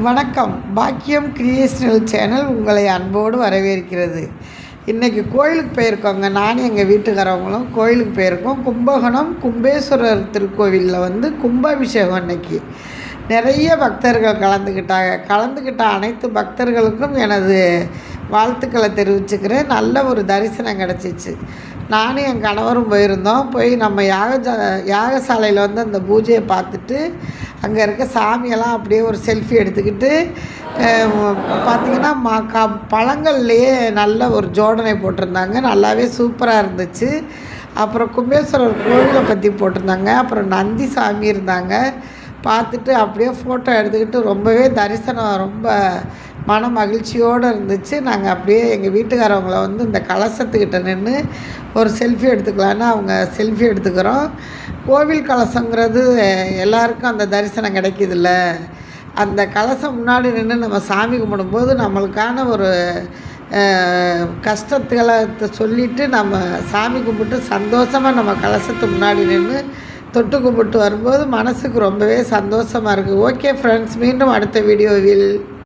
வணக்கம். பாக்கியம் creational channel உங்களை அன்போடு வரவேற்கிறது. இன்றைக்கி கோயிலுக்கு போயிருக்கோங்க. நானும் எங்கள் வீட்டுக்காரவங்களும் கோயிலுக்கு போயிருக்கோம். கும்பகோணம் கும்பேஸ்வரர் திருக்கோவிலில் கும்பாபிஷேகம். அன்னைக்கு நிறைய பக்தர்கள் கலந்துக்கிட்ட அனைத்து பக்தர்களுக்கும் எனது வாழ்த்துக்களை தெரிவிச்சுக்கிறேன். நல்ல ஒரு தரிசனம் கிடச்சிச்சு. நானும் என் கணவரும் போய் நம்ம யாகசாலையில் அந்த பூஜையை பார்த்துட்டு அங்கே இருக்க சாமியெல்லாம் அப்படியே ஒரு செல்ஃபி எடுத்துக்கிட்டு பார்த்திங்கன்னா பழங்கள்லேயே நல்ல ஒரு ஜோடனை போட்டிருந்தாங்க. நல்லாவே சூப்பராக இருந்துச்சு. அப்புறம் கும்பேஸ்வரர் கோவிலை பற்றி போட்டிருந்தாங்க. அப்புறம் நந்தி சாமி இருந்தாங்க. பார்த்துட்டு அப்படியே ஃபோட்டோ எடுத்துக்கிட்டு ரொம்பவே தரிசனம் ரொம்ப மன மகிழ்ச்சியோடு இருந்துச்சு. நாங்கள் அப்படியே எங்கள் வீட்டுக்காரவங்கள இந்த கலசத்துக்கிட்ட நின்று ஒரு செல்ஃபி எடுத்துக்கலான்னு அவங்க செல்ஃபி எடுத்துக்கிறோம். கோவில் கலசங்கிறது எல்லாருக்கும் அந்த தரிசனம் கிடைக்கிதில்ல. அந்த கலசம் முன்னாடி நின்று நம்ம சாமி கும்பிடும்போது நம்மளுக்கான ஒரு கஷ்டங்களை சொல்லிவிட்டு நம்ம சாமி கும்பிட்டு சந்தோஷமாக நம்ம கலசத்துக்கு முன்னாடி நின்று தொட்டு கும்பிட்டு வரும்போது மனசுக்கு ரொம்பவே சந்தோஷமாக இருக்குது. ஓகே ஃப்ரெண்ட்ஸ், மீண்டும் அடுத்த வீடியோவில்